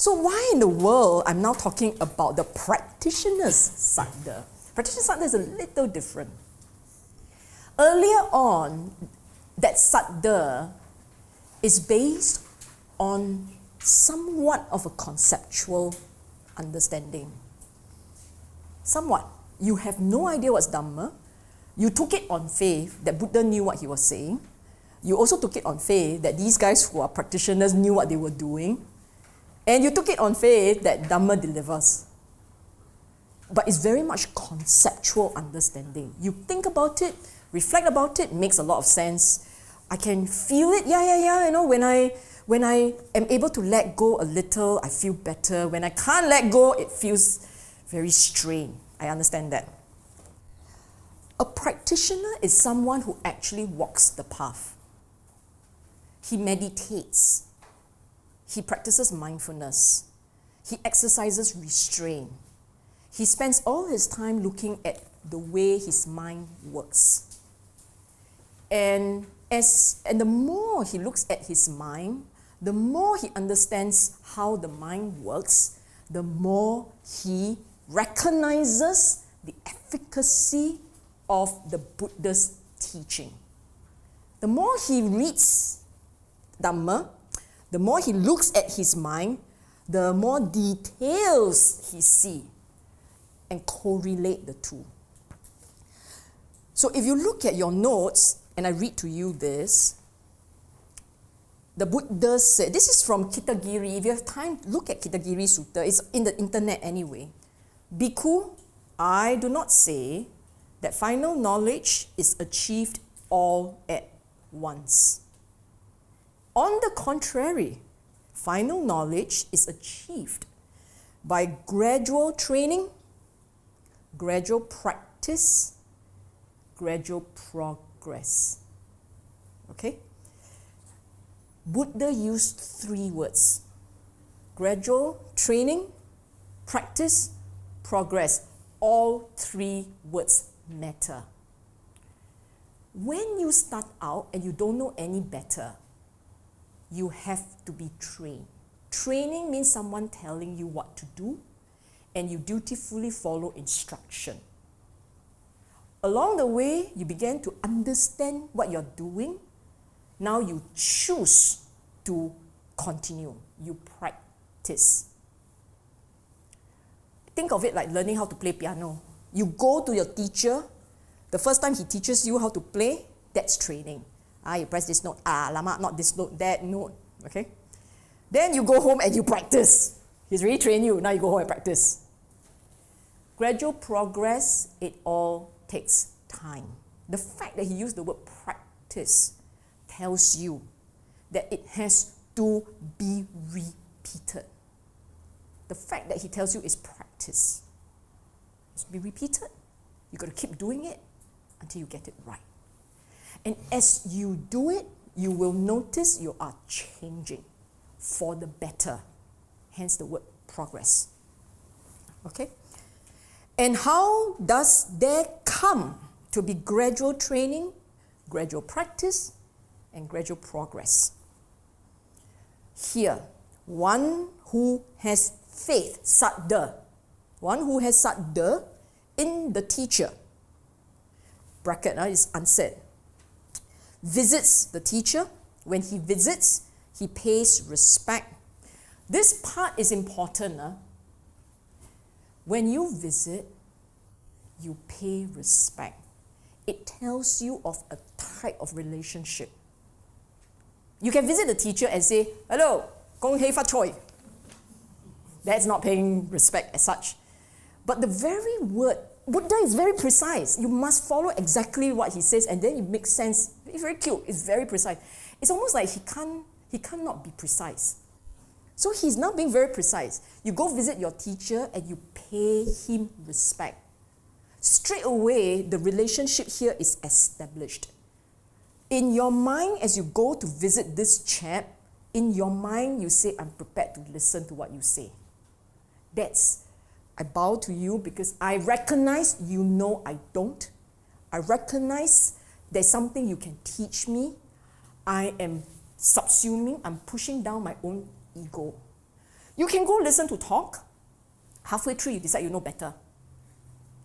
So why in the world I'm now talking about the practitioner's Saddhā? Practitioner's Saddhā is a little different. Earlier on, that Saddhā is based on somewhat of a conceptual understanding. Somewhat. You have no idea what's Dhamma. You took it on faith that Buddha knew what he was saying. You also took it on faith that these guys who are practitioners knew what they were doing. And you took it on faith that Dhamma delivers. But it's very much conceptual understanding. You think about it, reflect about it, makes a lot of sense. I can feel it, you know, when I am able to let go a little, I feel better. When I can't let go, it feels very strained. I understand that. A practitioner is someone who actually walks the path. He meditates. He practices mindfulness. He exercises restraint. He spends all his time looking at the way his mind works. And the more he looks at his mind, the more he understands how the mind works, the more he recognizes the efficacy of the Buddha's teaching. The more he reads Dhamma, the more he looks at his mind, the more details he sees and correlate the two. So if you look at your notes, and I read to you this, the Buddha said, this is from Kitagiri. If you have time, look at Kitagiri Sutta. It's in the internet anyway. Bhikkhu, I do not say that final knowledge is achieved all at once. On the contrary, final knowledge is achieved by gradual training, gradual practice, gradual progress. Okay? Buddha used 3 words: gradual training, practice, progress. All 3 words matter. When you start out and you don't know any better, you have to be trained. Training means someone telling you what to do, and you dutifully follow instruction. Along the way, you begin to understand what you're doing. Now you choose to continue. You practice. Think of it like learning how to play piano. You go to your teacher. The first time he teaches you how to play, that's training. You press this note. Lama, not this note, that note. Okay? Then you go home and you practice. He's really trained you. Now you go home and practice. Gradual progress, it all takes time. The fact that he used the word practice tells you that it has to be repeated. The fact that he tells you is practice. It's to be repeated. You've got to keep doing it until you get it right. And as you do it, you will notice you are changing for the better. Hence the word progress. Okay? And how does there come to be gradual training, gradual practice, and gradual progress? Here, one who has faith, Saddhā, one who has Saddhā in the teacher, bracket is unsaid, visits the teacher. When he visits, he pays respect. This part is important. When you visit, you pay respect. It tells you of a type of relationship. You can visit the teacher and say, hello, gong hei fa choi. That's not paying respect as such. But the very word, Buddha is very precise. You must follow exactly what he says, and then it makes sense. It's very cute. It's very precise. It's almost like he cannot be precise. So he's now being very precise. You go visit your teacher and you pay him respect. Straight away, the relationship here is established. In your mind, as you go to visit this chap, in your mind you say, I'm prepared to listen to what you say. That's, I bow to you because I recognize you know I don't. I recognize there's something you can teach me. I am subsuming, I'm pushing down my own ego. You can go listen to talk. Halfway through, you decide you know better.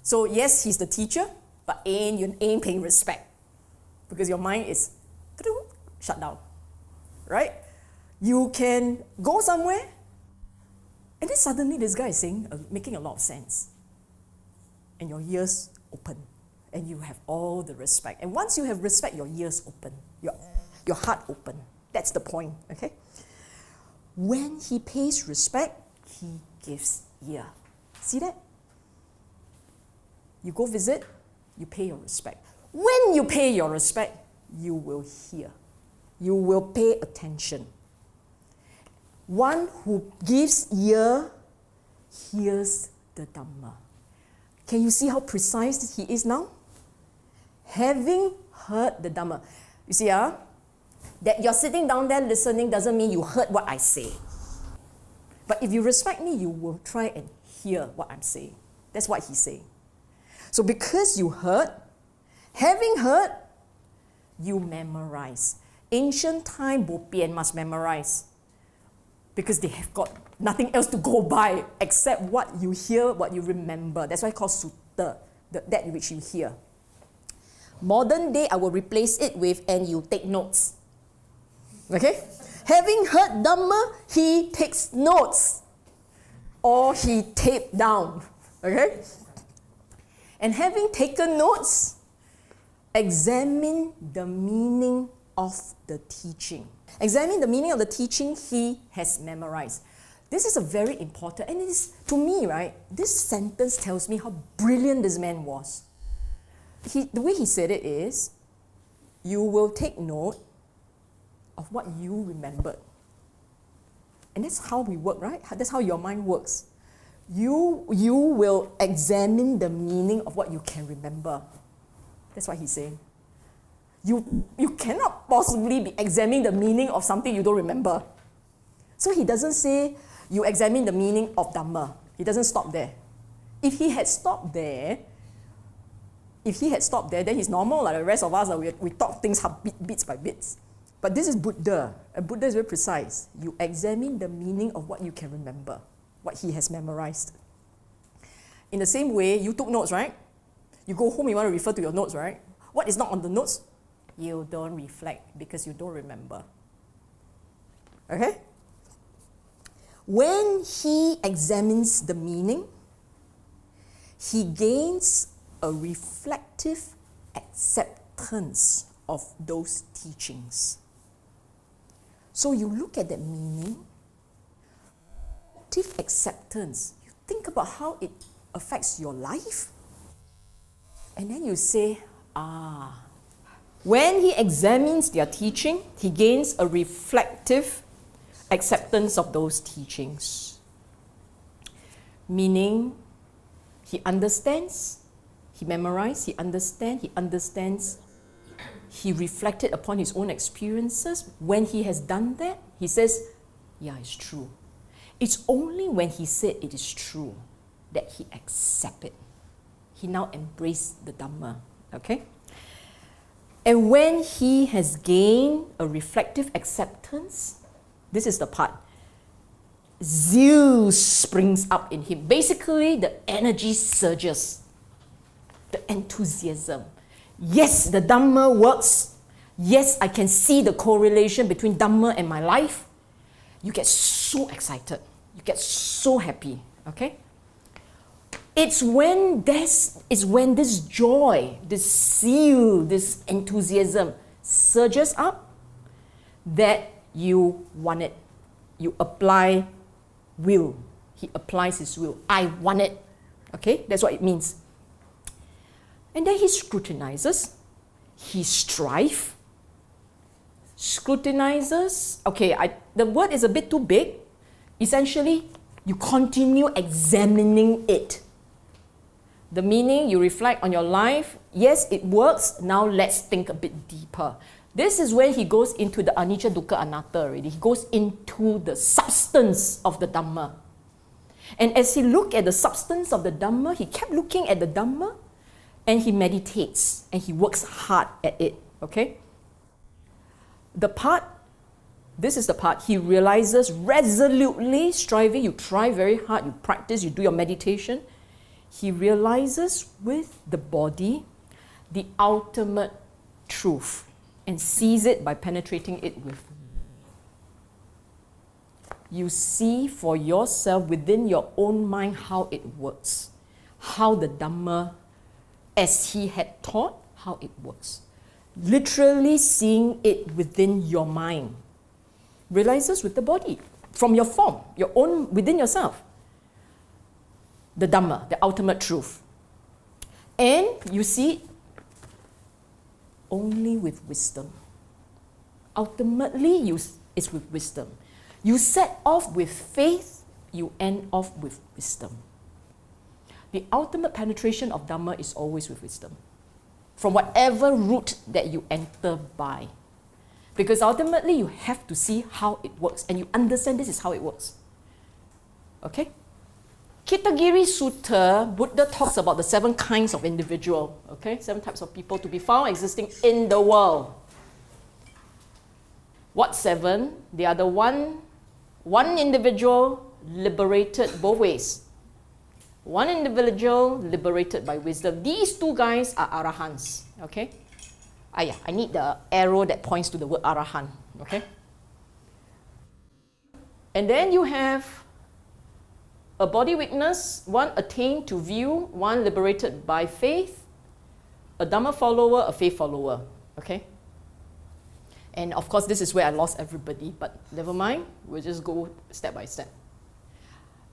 So yes, he's the teacher, but you ain't paying respect because your mind is shut down, right? You can go somewhere, and then suddenly this guy is saying, making a lot of sense, and your ears open, and you have all the respect. And once you have respect, your ears open, your heart open. That's the point, okay? When he pays respect, he gives ear. See that? You go visit, you pay your respect. When you pay your respect, you will hear. You will pay attention. One who gives ear hears the Dhamma. Can you see how precise he is now? Having heard the Dhamma. You see, that you're sitting down there listening doesn't mean you heard what I say. But if you respect me, you will try and hear what I'm saying. That's what he's saying. So because you heard, having heard, you memorize. Ancient time, bo pian must memorize. Because they have got nothing else to go by except what you hear, what you remember. That's why it's called sutta, that which you hear. Modern day, I will replace it with, and you take notes. Okay? Having heard Dhamma, he takes notes. Or he taped down. Okay? And having taken notes, examine the meaning of the teaching. Examine the meaning of the teaching he has memorized. This is a very important, and it is, to me, right, this sentence tells me how brilliant this man was. The way he said it is, you will take note of what you remembered. And that's how we work, right? That's how your mind works. You will examine the meaning of what you can remember. That's what he's saying. You cannot possibly be examining the meaning of something you don't remember. So he doesn't say you examine the meaning of Dhamma. He doesn't stop there. If he had stopped there, then he's normal. Like the rest of us, we talk things bits by bits. But this is Buddha. And Buddha is very precise. You examine the meaning of what you can remember, what he has memorized. In the same way, you took notes, right? You go home, you want to refer to your notes, right? What is not on the notes? You don't reflect because you don't remember. Okay? When he examines the meaning, he gains a reflective acceptance of those teachings. So you look at that meaning, reflective acceptance. You think about how it affects your life, and then you say, when he examines their teaching, he gains a reflective acceptance of those teachings. Meaning, he understands, he memorized, he understands, he reflected upon his own experiences. When he has done that, he says, yeah, it's true. It's only when he said it is true that he accepts it. He now embraced the Dhamma, okay? And when he has gained a reflective acceptance, this is the part, zeal springs up in him. Basically, the energy surges, the enthusiasm. Yes, the Dhamma works. Yes, I can see the correlation between Dhamma and my life. You get so excited. You get so happy, okay? It's when this joy, this zeal, this enthusiasm surges up that you want it. You apply will. He applies his will. I want it. Okay? That's what it means. And then he scrutinizes. He strives. Scrutinizes. Okay, the word is a bit too big. Essentially, you continue examining it. The meaning, you reflect on your life. Yes, it works. Now let's think a bit deeper. This is when he goes into the anicca, dukkha, anatta already. He goes into the substance of the Dhamma. And as he looked at the substance of the Dhamma, he kept looking at the Dhamma and he meditates and he works hard at it. Okay? The part This is the part. He realizes resolutely, striving, you try very hard, you practice, you do your meditation. He realizes with the body the ultimate truth and sees it by penetrating it with. You see for yourself within your own mind how it works, how the Dhamma, as he had taught, how it works. Literally seeing it within your mind. Realizes with the body, from your form, your own, within yourself. The Dhamma, the ultimate truth. And you see only with wisdom. Ultimately, it's with wisdom. You set off with faith, you end off with wisdom. The ultimate penetration of Dhamma is always with wisdom. From whatever route that you enter by. Because ultimately you have to see how it works and you understand this is how it works. Okay? Kitagiri Sutta, Buddha talks about the 7 kinds of individual, okay? 7 types of people to be found existing in the world. What 7? They are the one individual liberated both ways. One individual liberated by wisdom. These 2 guys are arahants, okay? I need the arrow that points to the word arahant, okay? And then you have a body witness, one attained to view, one liberated by faith, a Dhamma follower, a faith follower, okay? And of course, this is where I lost everybody, but never mind, we'll just go step by step.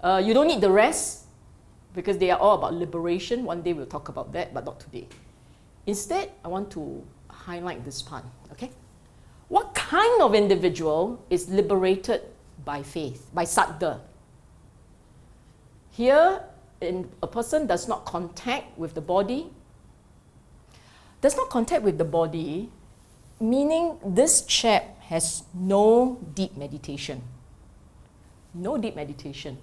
You don't need the rest, because they are all about liberation. One day we'll talk about that, but not today. Instead, I want to highlight this part, okay? What kind of individual is liberated by faith, by Saddhā? Here, a person does not contact with the body. Does not contact with the body, meaning this chap has no deep meditation. No deep meditation.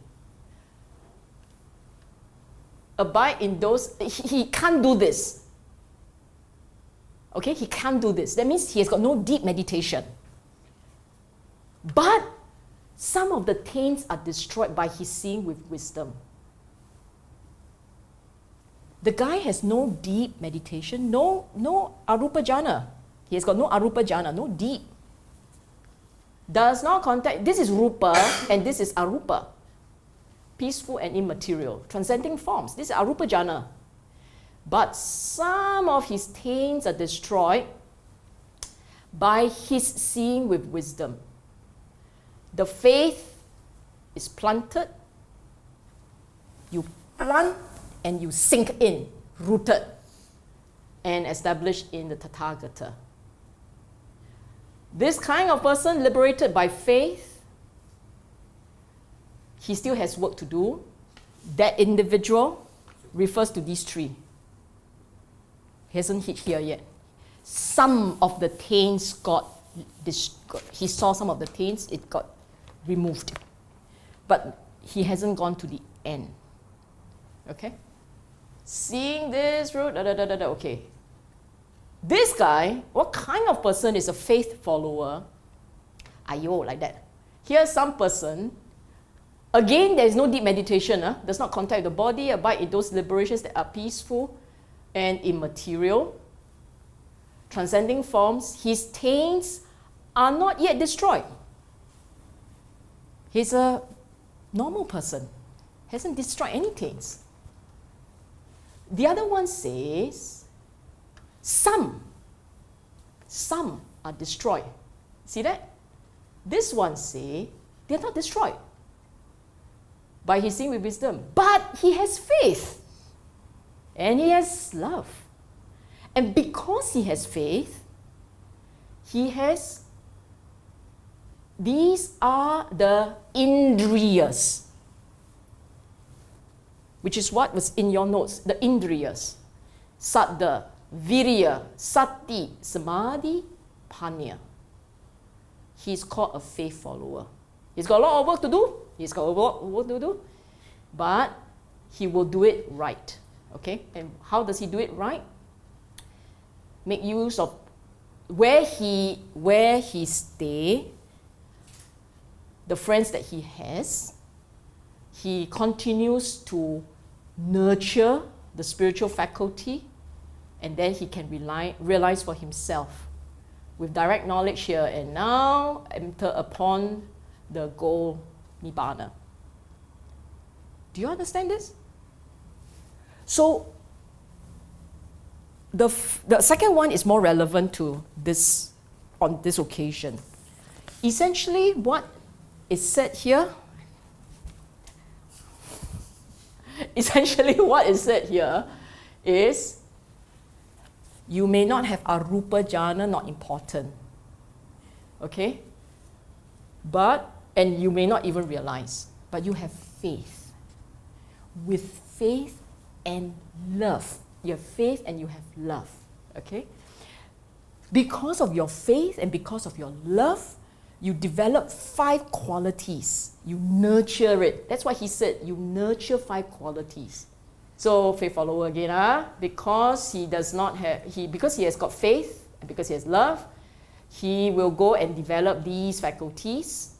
Abide in those, he can't do this. Okay, he can't do this. That means he has got no deep meditation. But some of the taints are destroyed by his seeing with wisdom. The guy has no deep meditation, no arupa jhana. He has got no arupa jhana, no deep. Does not contact, this is rupa and this is arupa. Peaceful and immaterial, transcending forms. This is arupa jhana. But some of his taints are destroyed by his seeing with wisdom. The faith is planted, you plant and you sink in, rooted and established in the Tathagata. This kind of person liberated by faith, he still has work to do. That individual refers to these 3. He hasn't hit here yet. Some of the taints he saw some of the taints, it got removed. But he hasn't gone to the end. Okay? Seeing this road, okay. This guy, what kind of person is a faith follower? Ayo, like that. Here's some person. Again, there is no deep meditation. Does not contact the body, abide in those liberations that are peaceful and immaterial. Transcending forms. His taints are not yet destroyed. He's a normal person. Hasn't destroyed any taints. The other one says, some are destroyed. See that? This one say, they're not destroyed by his seeing with wisdom. But he has faith. And he has love. And because he has faith, he has, these are the indriyas, which is what was in your notes, the indriyas. Saddha, virya, sati, samadhi, panya. He's called a faith follower. He's got a lot of work to do. He's got a lot of work to do. But he will do it right. Okay? And how does he do it right? Make use of where he stay, the friends that he has. He continues to nurture the spiritual faculty, and then he can realize for himself with direct knowledge here and now, enter upon the goal, Nibbana. Do you understand this? So the second one is more relevant to this on this occasion. Essentially, what is said here, is you may not have arupa jhana, not important. Okay? And you may not even realize, but you have faith. With faith and love. You have faith and you have love. Okay? Because of your faith and because of your love, you develop 5 qualities. You nurture it. That's why he said you nurture 5 qualities. So faith follower again, because he has got faith and because he has love, he will go and develop these faculties.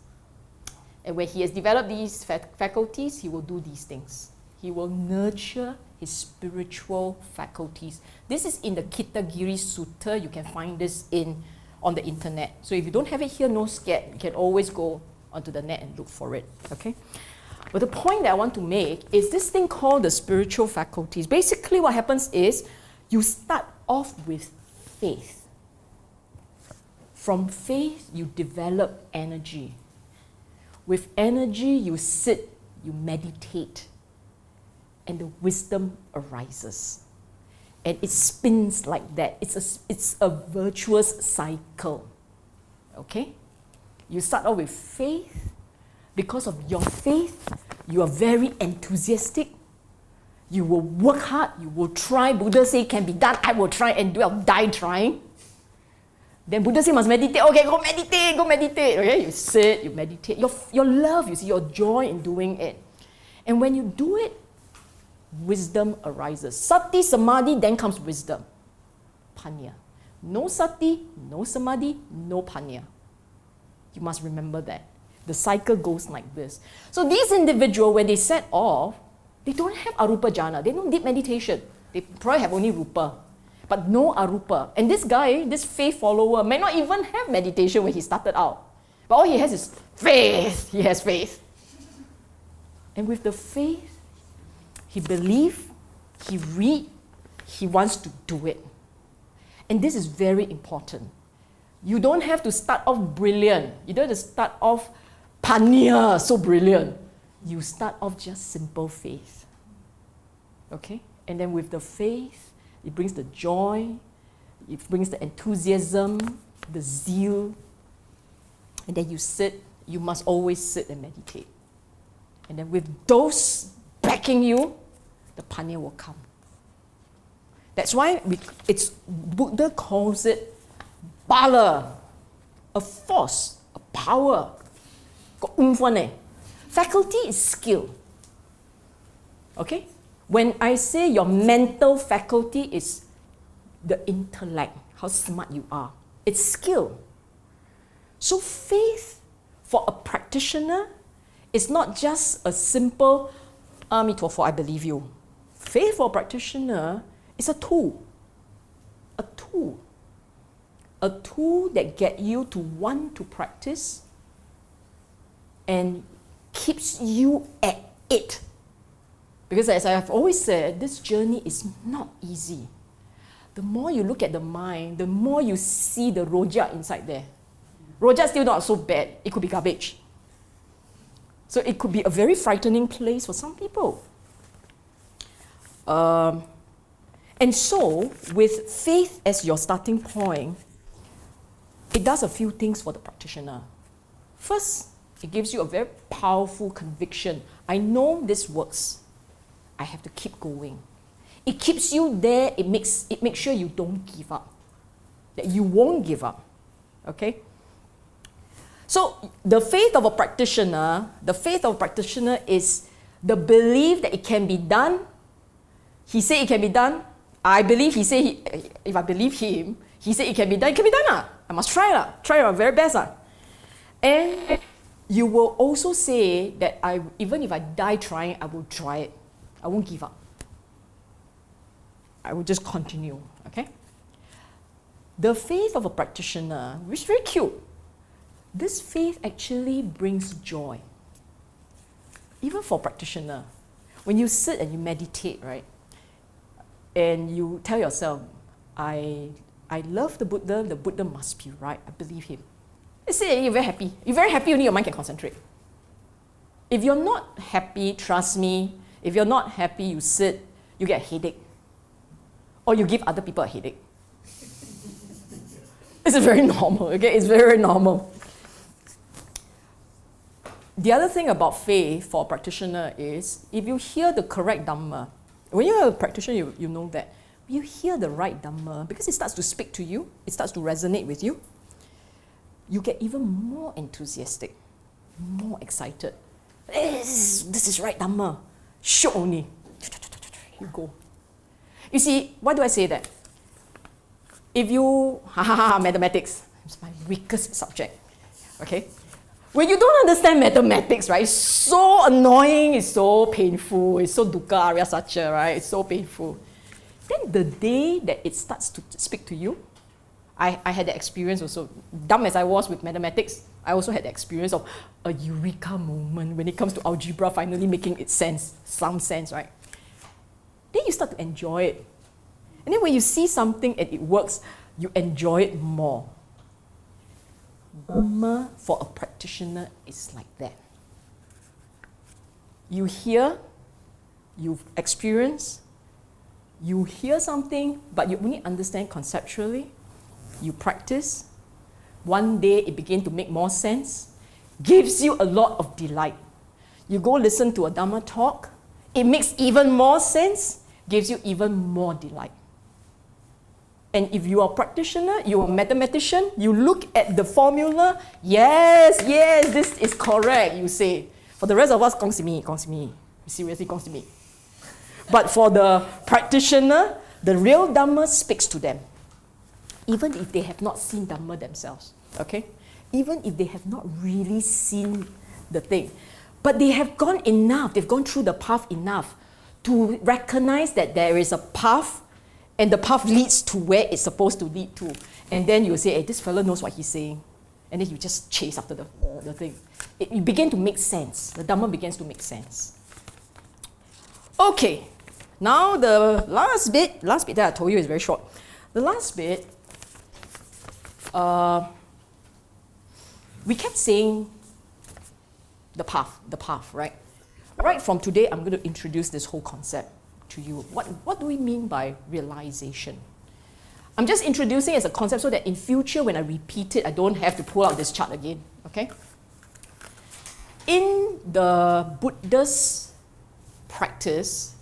And when he has developed these faculties, he will do these things. He will nurture his spiritual faculties. This is in the Kittagiri Sutta. You can find this on the internet. So if you don't have it here, no scared. You can always go onto the net and look for it. Okay? But the point that I want to make is this thing called the spiritual faculties. Basically what happens is you start off with faith. From faith, you develop energy. With energy, you sit, you meditate, and the wisdom arises. And it spins like that. It's a virtuous cycle. Okay? You start off with faith. Because of your faith, you are very enthusiastic. You will work hard. You will try. Buddha say can be done. I will try and do. I'll die trying. Then Buddha say must meditate. Okay, go meditate. Go meditate. Okay, you sit. You meditate. Your love, you see, your joy in doing it. And when you do it, wisdom arises. Sati, samadhi, then comes wisdom. Panya. No sati, no samadhi, no panya. You must remember that. The cycle goes like this. So these individuals, when they set off, they don't have arupa jhana. They don't need meditation. They probably have only rupa, but no arupa. And this guy, this faith follower, may not even have meditation when he started out. But all he has is faith. He has faith. And with the faith, he believes, he reads, he wants to do it. And this is very important. You don't have to start off brilliant. You don't have to start off panya, so brilliant. You start off just simple faith. Okay? And then with the faith, it brings the joy, it brings the enthusiasm, the zeal. And then you sit, you must always sit and meditate. And then with those backing you, the panya will come. That's why Buddha calls it bala, a force, a power. Faculty is skill. Okay? When I say your mental faculty is the intellect, how smart you are, it's skill. So faith for a practitioner is not just a simple, I believe you. Faith for a practitioner is a tool. A tool. A tool that gets you to want to practice and keeps you at it. Because as I have always said, this journey is not easy. The more you look at the mind, the more you see the rojak inside there. Rojak still not so bad. It could be garbage. So it could be a very frightening place for some people. And so, with faith as your starting point, it does a few things for the practitioner. First, it gives you a very powerful conviction. I know this works. I have to keep going. It keeps you there. It makes sure you don't give up. That you won't give up. Okay? So the faith of a practitioner is the belief that it can be done. He said it can be done. I believe if I believe him, he said it can be done. It can be done. I must try. Try my very best. And you will also say that even if I die trying, I will try it. I won't give up. I will just continue, okay? The faith of a practitioner, which is very cute, this faith actually brings joy. Even for a practitioner, when you sit and you meditate, right? And you tell yourself, I love the Buddha must be right, I believe him. You say you're very happy. You're very happy, only your mind can concentrate. If you're not happy, trust me, if you're not happy, you sit, you get a headache. Or you give other people a headache. It's very normal, okay? It's very normal. The other thing about faith for a practitioner is, if you hear the correct Dhamma, when you're a practitioner, you know that. You hear the right Dhamma, because it starts to speak to you, it starts to resonate with you, you get even more enthusiastic, more excited. This is right Dhamma. Shiok only. You go. You see, why do I say that? If you, mathematics, it's my weakest subject, okay? When you don't understand mathematics, right, it's so annoying, it's so painful, it's so dukkha arya satya, right, it's so painful. Then the day that it starts to speak to you, I had the experience also, dumb as I was with mathematics, I also had the experience of a eureka moment when it comes to algebra finally making its sense, some sense, right? Then you start to enjoy it. And then when you see something and it works, you enjoy it more. Dhamma for a practitioner is like that. You hear, you've experienced, you hear something, but you only understand conceptually. You practice. One day it begins to make more sense, gives you a lot of delight. You go listen to a Dhamma talk, it makes even more sense, gives you even more delight. And if you are a practitioner, you are a mathematician, you look at the formula, yes, this is correct, you say. For the rest of us, 恭喜你, seriously, 恭喜你. But for the practitioner, the real Dhamma speaks to them. Even if they have not seen Dhamma themselves, okay? Even if they have not really seen the thing. But they have gone enough, they've gone through the path enough to recognize that there is a path and the path leads to where it's supposed to lead to. And then you say, hey, this fellow knows what he's saying. And then you just chase after the thing. It begins to make sense. The Dhamma begins to make sense. Okay, now the last bit that I told you is very short. The last bit, we kept saying the path, right? Right from today, I'm going to introduce this whole concept to you. What do we mean by realization? I'm just introducing it as a concept so that in future, when I repeat it, I don't have to pull out this chart again, okay? In the Buddha's practice,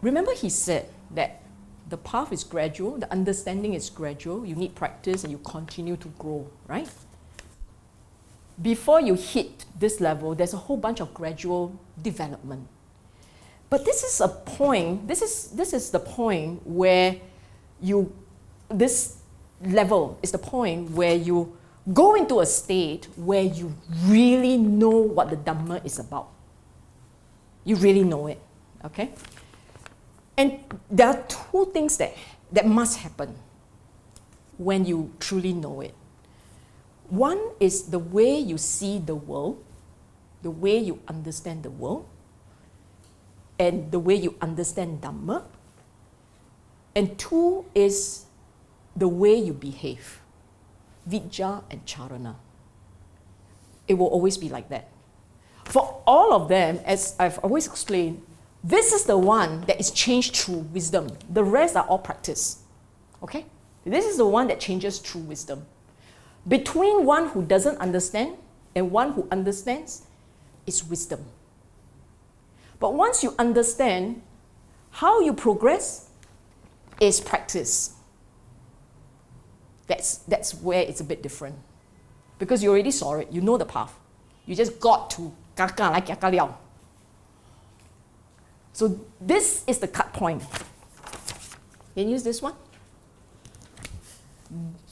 remember he said that the path is gradual, the understanding is gradual, you need practice and you continue to grow, right? Before you hit this level, there's a whole bunch of gradual development. But this is a point, this is the point where this level is the point where you go into a state where you really know what the Dhamma is about. You really know it, okay? And there are two things that must happen when you truly know it. One is the way you see the world, the way you understand the world, and the way you understand Dhamma. And two is the way you behave, Vijja and Charana. It will always be like that. For all of them, as I've always explained, this is the one that is changed through wisdom. The rest are all practice. Okay? This is the one that changes through wisdom. Between one who doesn't understand and one who understands is wisdom. But once you understand, how you progress is practice. That's where it's a bit different. Because you already saw it, you know the path. You just got to kaka like kaka liao. So this is the cut point. Can you use this one?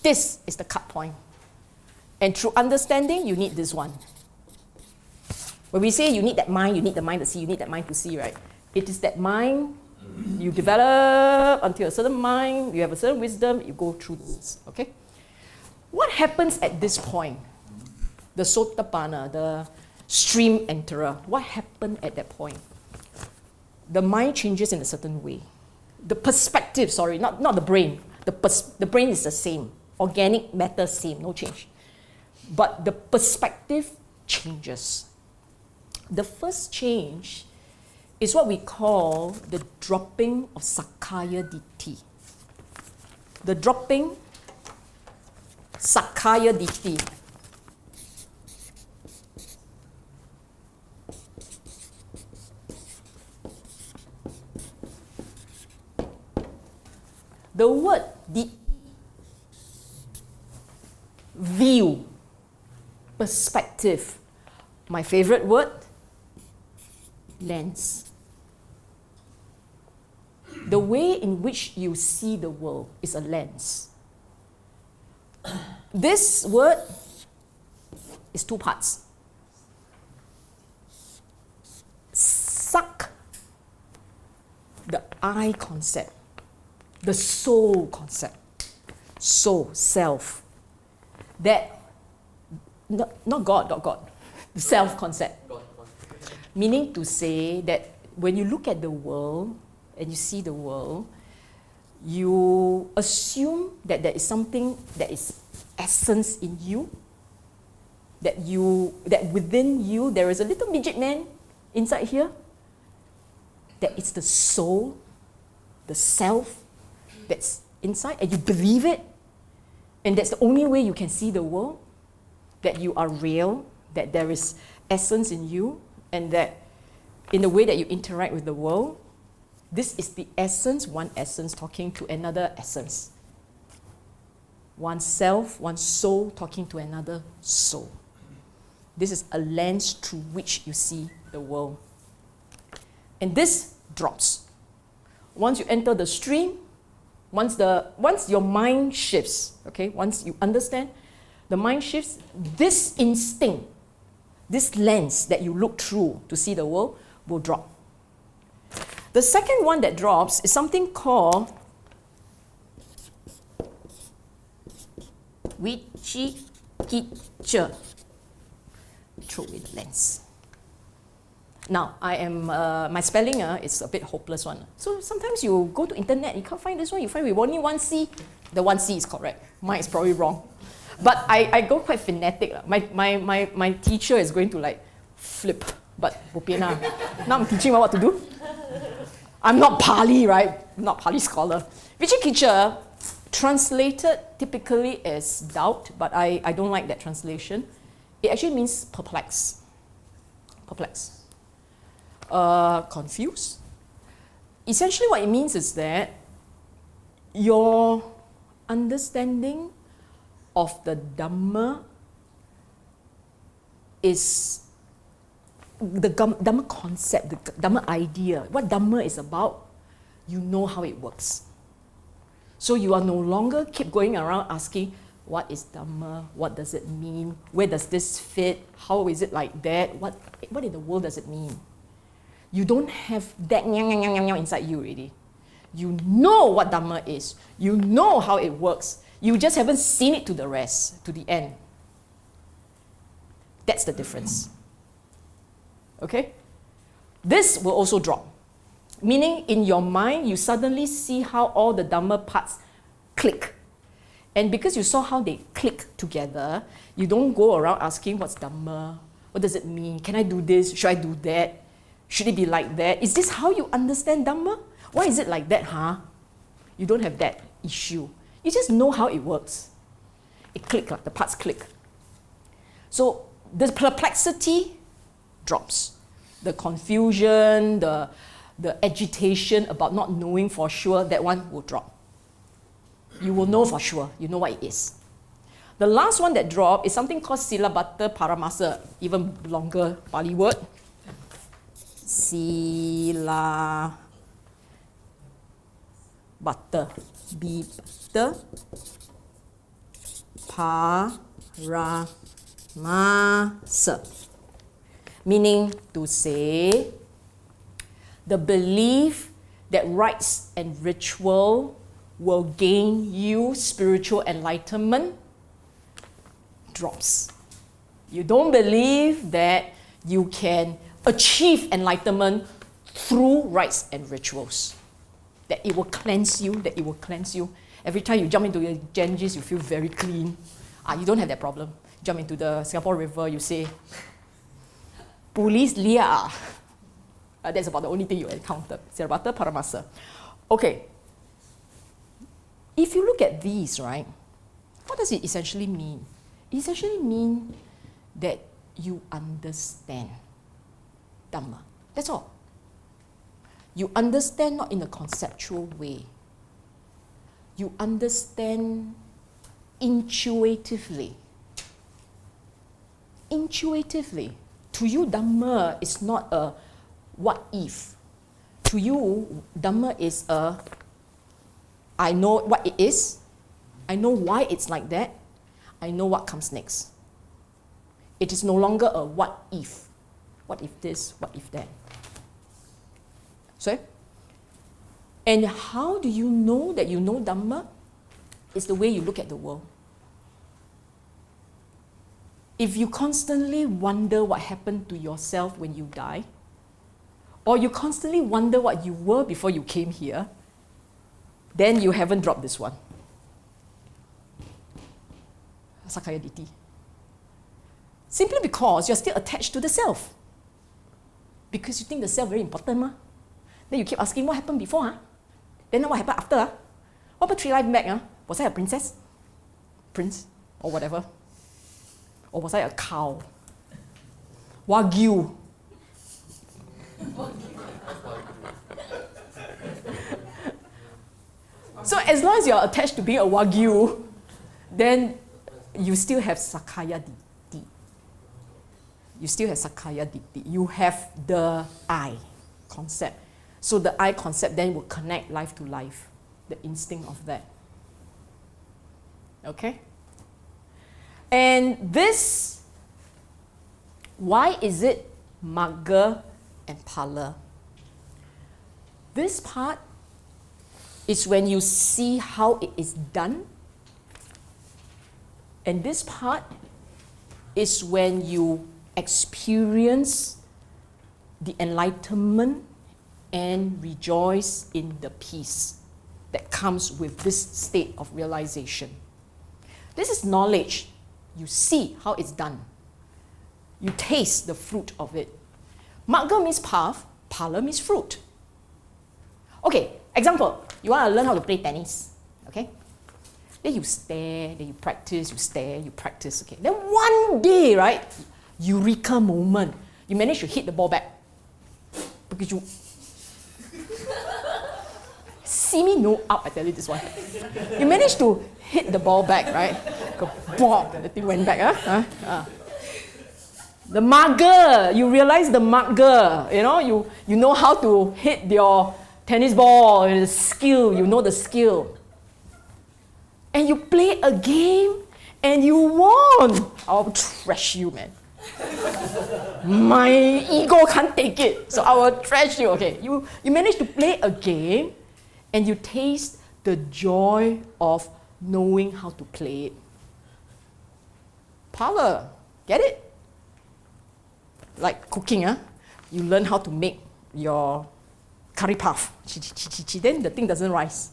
This is the cut point. And through understanding, you need this one. When we say you need that mind, you need the mind to see, you need that mind to see, right? It is that mind you develop until a certain mind, you have a certain wisdom, you go through this, okay? What happens at this point? The Sotapanna, the stream enterer, what happened at that point? The mind changes in a certain way. The perspective, sorry, not the brain. The brain is the same. Organic matter same, no change. But the perspective changes. The first change is what we call the dropping of Sakkaya Ditthi. The dropping Sakkaya Ditthi. The word view, perspective. My favorite word, lens. The way in which you see the world is a lens. This word is two parts. Sak, the I concept. The soul concept, soul, self, that, not God, the self concept. Meaning to say that when you look at the world and you see the world, you assume that there is something that is essence in you, that within you there is a little midget man inside here, that it's the soul, the self, that's inside, and you believe it, and that's the only way you can see the world, that you are real, that there is essence in you, and that in the way that you interact with the world, this is the essence, one essence talking to another essence. One self, one soul talking to another soul. This is a lens through which you see the world. And this drops. Once you enter the stream, once your mind shifts, okay, once you understand, the mind shifts, this instinct, this lens that you look through to see the world will drop. The second one that drops is something called Vichikicca. Throw away the lens. Now, I am, my spelling is a bit hopeless one. So sometimes you go to internet, you can't find this one, you find with only one C. The one C is correct. Mine is probably wrong. But I go quite phonetic. My teacher is going to like flip. But now I'm teaching her what to do. I'm not Pali, right? I'm not Pali scholar. Vichikicca, translated typically as doubt, but I don't like that translation. It actually means perplex. Perplex. Confused. Essentially what it means is that your understanding of the Dhamma is the Dhamma concept, the Dhamma idea, what Dhamma is about, you know how it works. So you are no longer keep going around asking, what is Dhamma? What does it mean? Where does this fit? How is it like that? What in the world does it mean? You don't have that inside you already. You know what Dhamma is. You know how it works. You just haven't seen it to the rest, to the end. That's the difference. Okay? This will also drop. Meaning in your mind, you suddenly see how all the Dhamma parts click. And because you saw how they click together, you don't go around asking what's Dhamma, what does it mean, can I do this, should I do that, should it be like that, is this how you understand Dhamma? Why is it like that, huh? You don't have that issue. You just know how it works. It clicks, the parts click. So the perplexity drops. The confusion, the agitation about not knowing for sure, that one will drop. You will know for sure, you know what it is. The last one that dropped is something called Silabata Paramasa, even longer Pali word. Silabata, Bita, Paramasa. Meaning to say, the belief that rites and ritual will gain you spiritual enlightenment drops. You don't believe that you can achieve enlightenment through rites and rituals. That it will cleanse you, that it will cleanse you. Every time you jump into your Ganges, you feel very clean. You don't have that problem. Jump into the Singapore River, you say, Police Lia. That's about the only thing you encounter. Sarvata Paramasa. Okay. If you look at these, right, what does it essentially mean? It essentially means that you understand Dhamma. That's all. You understand not in a conceptual way. You understand intuitively. Intuitively. To you, Dhamma is not a what if. To you, Dhamma is a I know what it is. I know why it's like that. I know what comes next. It is no longer a what if. What if this? What if that? So, and how do you know that you know Dhamma? It's the way you look at the world. If you constantly wonder what happened to yourself when you die, or you constantly wonder what you were before you came here, then you haven't dropped this one. Sakaya Ditti. Simply because you're still attached to the self. Because you think the self very important, ma. Then you keep asking, what happened before? Huh? Then what happened after? Huh? What happened 3 lives back? Huh? Was I a princess? Prince? Or whatever? Or was I a cow? Wagyu? So as long as you're attached to being a Wagyu, then you still have Sakaya Ditti. You still have Sakaya Ditti. You have the I concept. So the I concept then will connect life to life, the instinct of that. Okay? And this, why is it Magga and Phala? This part is when you see how it is done. And this part is when you experience the enlightenment and rejoice in the peace that comes with this state of realization. This is knowledge. You see how it's done. You taste the fruit of it. Magga means path, Phala means fruit. Okay, example, you want to learn how to play tennis, okay? Then you stare, then you practice, you stare, you practice, okay? Then one day, right, eureka moment, you manage to hit the ball back. Because you see me no up, I tell you this one. You manage to hit the ball back, right? Go bop, and the thing went back, huh? The Magga, you realize the Magga, you know how to hit your tennis ball, the skill, you know the skill. And you play a game and you won. I'll trash you, man. My ego can't take it, so I will trash you. Okay, you manage to play a game and you taste the joy of knowing how to play it. Phala, get it? Like cooking, you learn how to make your curry puff. Then the thing doesn't rise.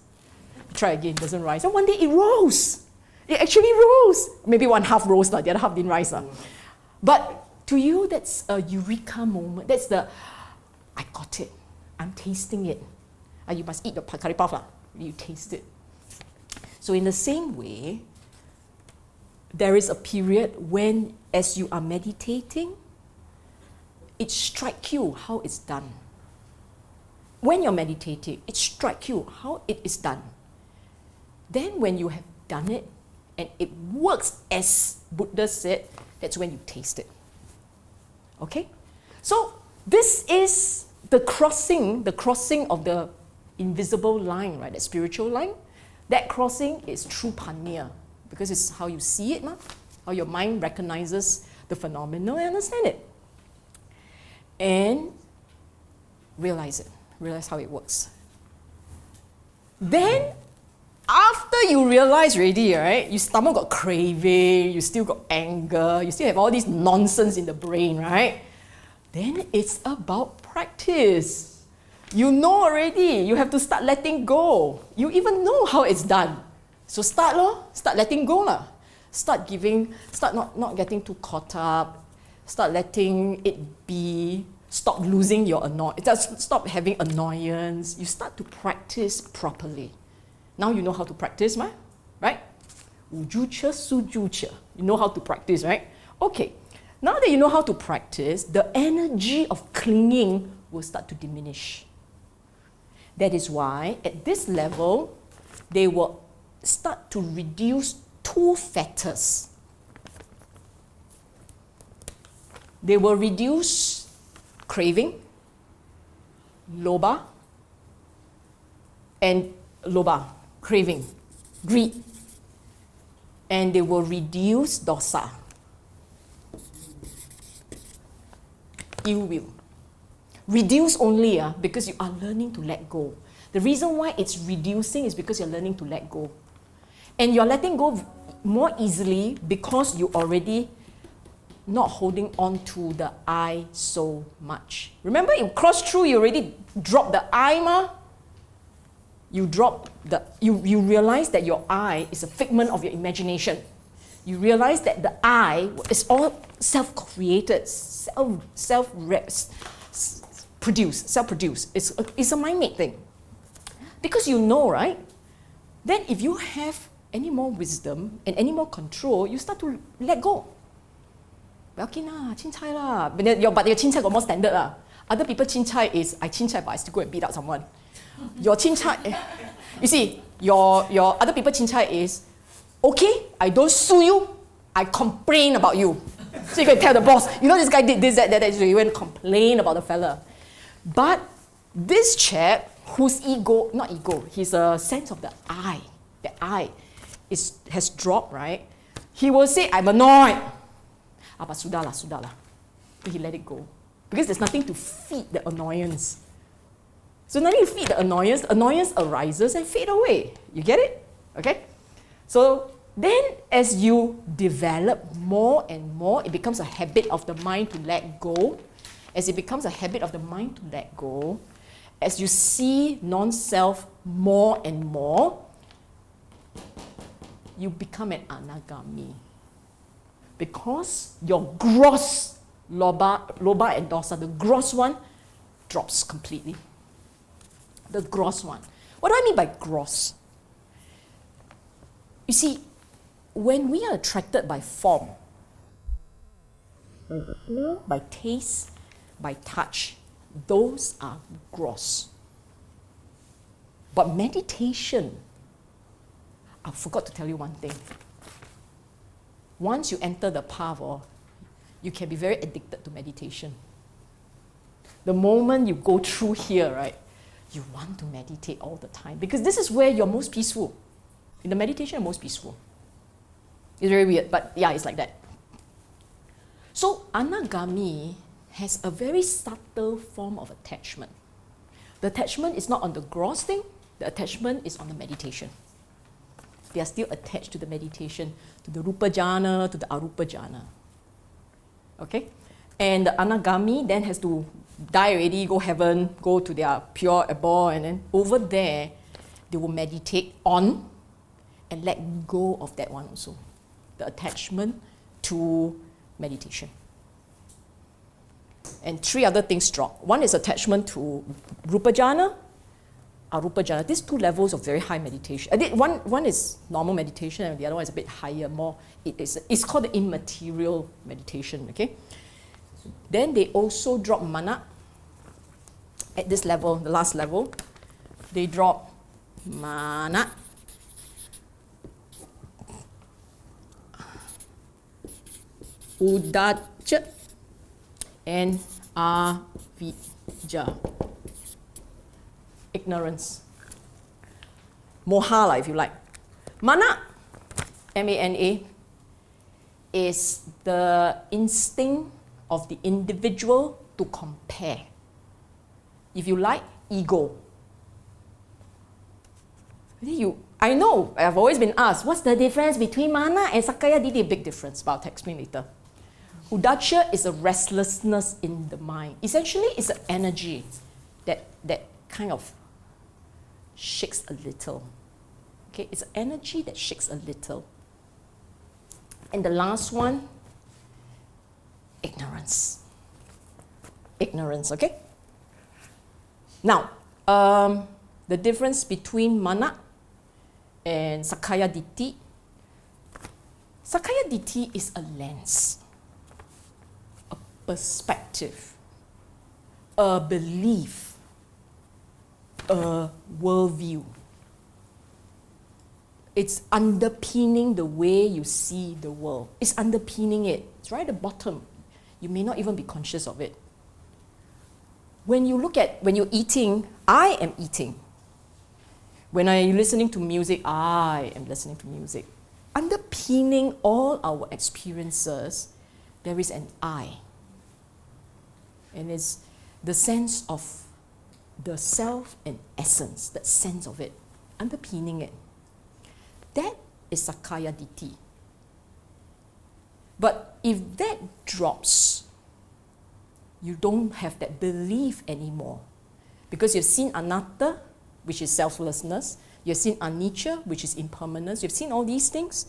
Try again, doesn't rise. And one day it rose. It actually rose. Maybe one half rose, the other half didn't rise. But to you, that's a eureka moment. That's the, I got it. I'm tasting it. You must eat the curry puff. You taste it. So in the same way, there is a period when, as you are meditating, it strikes you how it's done. When you're meditating, it strikes you how it is done. Then when you have done it, and it works as Buddha said, that's when you taste it. Okay? So this is the crossing of the invisible line, right? That spiritual line. That crossing is true panya, because it's how you see it, ma. how your mind recognizes the phenomenon and understand it. And realize it, realize how it works. Then, after you realize already, right, your stomach got craving, you still got anger, you still have all this nonsense in the brain, right? Then it's about practice. You know already, you have to start letting go. You even know how it's done. So start letting go lah. Start not getting too caught up. Start letting it be. Stop losing your stop having annoyance. You start to practice properly. Now you know how to practice, right? Ujucha sujucha. You know how to practice, right? Okay. Now that you know how to practice, the energy of clinging will start to diminish. That is why at this level, they will start to reduce two factors. They will reduce craving, craving, greed, and they will reduce dosa, ill will. Reduce only because you are learning to let go. The reason why it's reducing is because you're learning to let go. And you're letting go more easily because you already not holding on to the I so much. Remember, you cross through, you already dropped the I, You realize that your I is a figment of your imagination. You realize that the I is all self-created, self-produced. It's a mind-made thing. Because you know, right? Then if you have any more wisdom and any more control, you start to let go. But your chincai got more standard lah. Other people chincai is I chincai but I still go and beat up someone. Your chincai, you see, your other people chincai is okay, I don't sue you, I complain about you. So you can tell the boss, you know this guy did this, that, so you went to complain about the fella. But this chap, whose his sense of the I has dropped, right? He will say, I'm annoyed. But sudahlah. He let it go. Because there's nothing to feed the annoyance. So nothing to feed the annoyance arises and fade away. You get it? Okay? So then as you develop more and more, it becomes a habit of the mind to let go. As it becomes a habit of the mind to let go, as you see non-self more and more, you become an anagami. Because your gross loba and dosa, the gross one, drops completely. The gross one. What do I mean by gross? You see, when we are attracted by form, by smell, by taste, by touch, those are gross. But meditation, I forgot to tell you one thing. Once you enter the path, you can be very addicted to meditation. The moment you go through here, right, you want to meditate all the time because this is where you're most peaceful. In the meditation, you're most peaceful. It's very weird, but yeah, it's like that. So anagami has a very subtle form of attachment. The attachment is not on the gross thing, the attachment is on the meditation. They are still attached to the meditation, to the rupa jhana, to the arupa jhana. Okay? And the anagami then has to die already, go heaven, go to their pure abode, and then over there, they will meditate on and let go of that one also. The attachment to meditation. And three other things drop. One is attachment to rupa jhana, arupa jhana. These two levels of very high meditation. One is normal meditation and the other one is a bit higher, more. It's called the immaterial meditation, okay? Then they also drop mana. At this level, the last level, they drop mana. Udacha and avijja. Ignorance. Moha, if you like. Mana, M-A-N-A, is the instinct of the individual to compare. If you like, ego. I know, I've always been asked, what's the difference between mana and Sakaya Ditti? Big difference, but I'll explain later. Uddhacca is a restlessness in the mind. Essentially, it's an energy that kind of shakes a little. Okay, it's an energy that shakes a little. And the last one, ignorance. Ignorance, okay? Now, the difference between mana and Sakaya Ditti. Sakaya Ditti is a lens, a perspective, a belief, a worldview. It's underpinning the way you see the world. It's underpinning it. It's right at the bottom. You may not even be conscious of it. When you're eating, I am eating. When I'm listening to music, I am listening to music. Underpinning all our experiences, there is an I. And it's the sense of the self and essence, that sense of it, underpinning it. That is Sakaya Ditti. But if that drops, you don't have that belief anymore. Because you've seen anatta, which is selflessness. You've seen anicca, which is impermanence. You've seen all these things.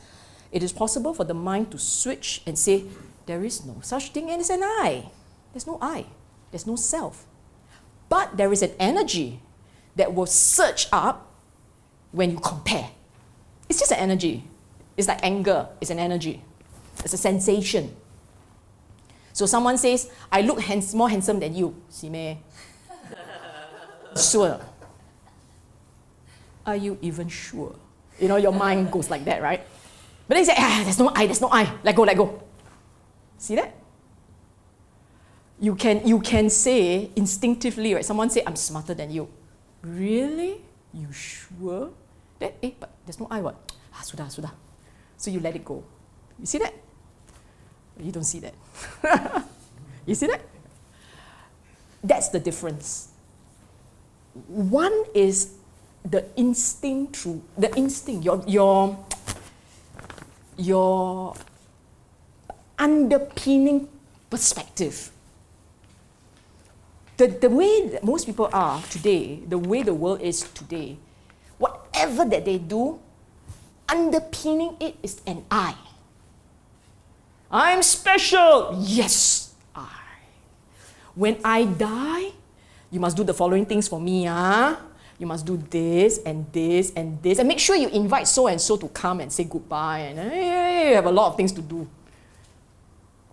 It is possible for the mind to switch and say, there is no such thing as an I. There's no I. There's no self. But there is an energy that will surge up when you compare. It's just an energy. It's like anger. It's an energy. It's a sensation. So someone says, I look more handsome than you. Sime. Sure. Are you even sure? You know, your mind goes like that, right? But then you say, there's no I. Let go. See that? You can say instinctively, right? Someone say, I'm smarter than you. Really? You sure? Then, but there's no I, what? Sudah. So you let it go. You see that? You don't see that. You see that? That's the difference. One is the instinct, your underpinning perspective. The way that most people are today, the way the world is today, whatever that they do, underpinning it is an I. I'm special. Yes, I. When I die, you must do the following things for me. You must do this and this and this. And make sure you invite so and so to come and say goodbye. And you have a lot of things to do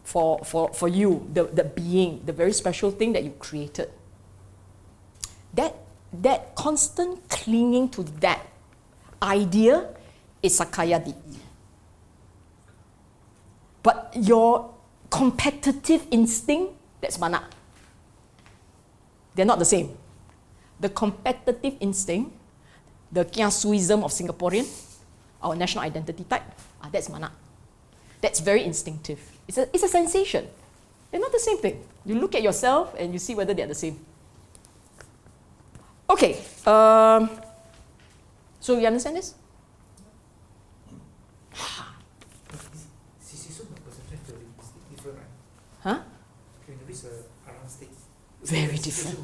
for you, the being, the very special thing that you created. That constant clinging to that idea is Sakaya Ditti. But your competitive instinct, that's mana. They're not the same. The competitive instinct, the kiasuism of Singaporean, our national identity type, that's mana. That's very instinctive. It's a sensation. They're not the same thing. You look at yourself and you see whether they're the same. Okay, so you understand this? Huh? Very different.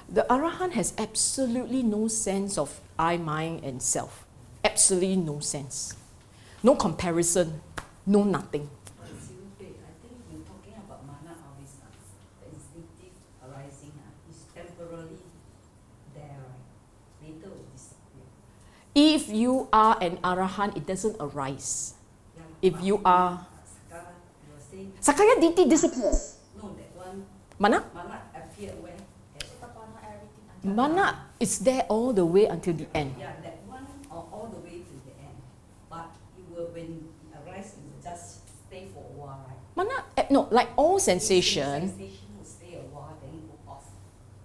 The Arahant has absolutely no sense of I, mine, and self. Absolutely no sense. No comparison. No nothing. I think you're talking about mana always, the instinctive arising is temporarily there, right? Later will disappear. If you are an Arahant, it doesn't arise. Yeah, if you are... Sakaya, you were saying... Sakaya Ditti disappears. No, that one... Mana? Mana appear when... Mana is there all the way until the end. Yeah, that one all the way to the end. But you will, when it arises, you will just stay for a while, right? Mana, no, like all sensation... Sensation will stay a while, then go off.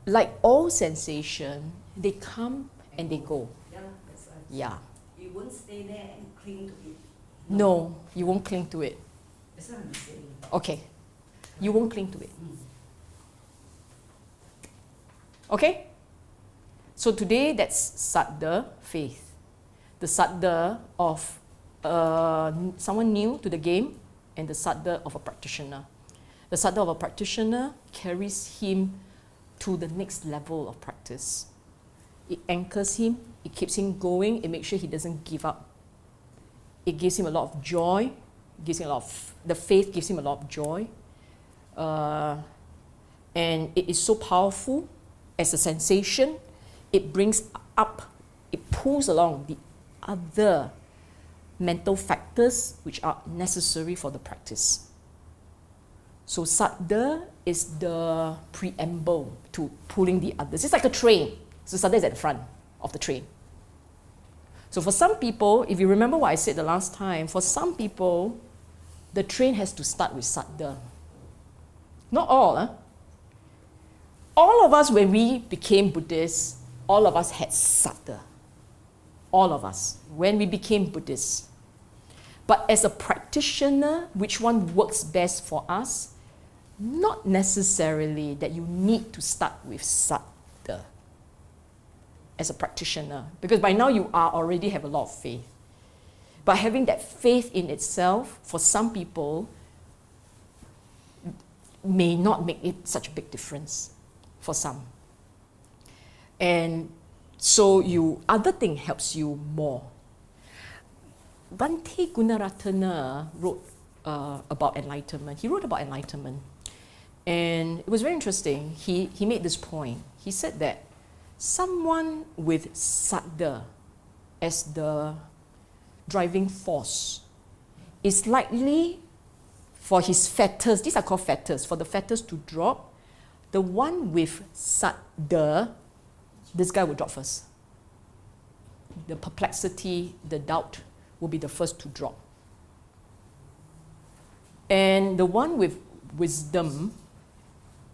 Like all sensation, they come and they go. Yeah, that's right. Yeah. You won't stay there and cling to it. No, you won't cling to it. That's what I'm saying. Okay. You won't cling to it. Mm. Okay? So today, that's Saddha, faith. The Saddha of someone new to the game and the Saddha of a practitioner. The Saddha of a practitioner carries him to the next level of practice. It anchors him, it keeps him going, it makes sure he doesn't give up. It gives him a lot of joy, gives him a lot of, the faith gives him a lot of joy. And it is so powerful as a sensation, it brings up, it pulls along the other mental factors which are necessary for the practice. So Saddha is the preamble to pulling the others. It's like a train. So Saddha is at the front of the train. So for some people, if you remember what I said the last time, for some people, the train has to start with Saddha. Not all. Huh? All of us, when we became Buddhists, all of us had Saddha. All of us, when we became Buddhists. But as a practitioner, which one works best for us? Not necessarily that you need to start with Saddha as a practitioner, because by now you already have a lot of faith. But having that faith in itself, for some people, may not make it such a big difference for some. And so other thing helps you more. Bhante Gunaratana wrote about enlightenment. He wrote about enlightenment. And it was very interesting. He made this point. He said that someone with Saddha as the driving force is likely for his fetters, these are called fetters, for the fetters to drop. The one with Saddha, this guy will drop first. The perplexity, the doubt will be the first to drop. And the one with wisdom,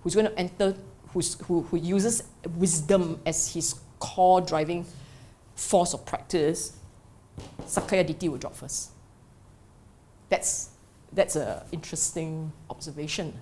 who's going to enter, who uses wisdom as his core driving force of practice, Sakkaya Ditthi will drop first. That's an interesting observation.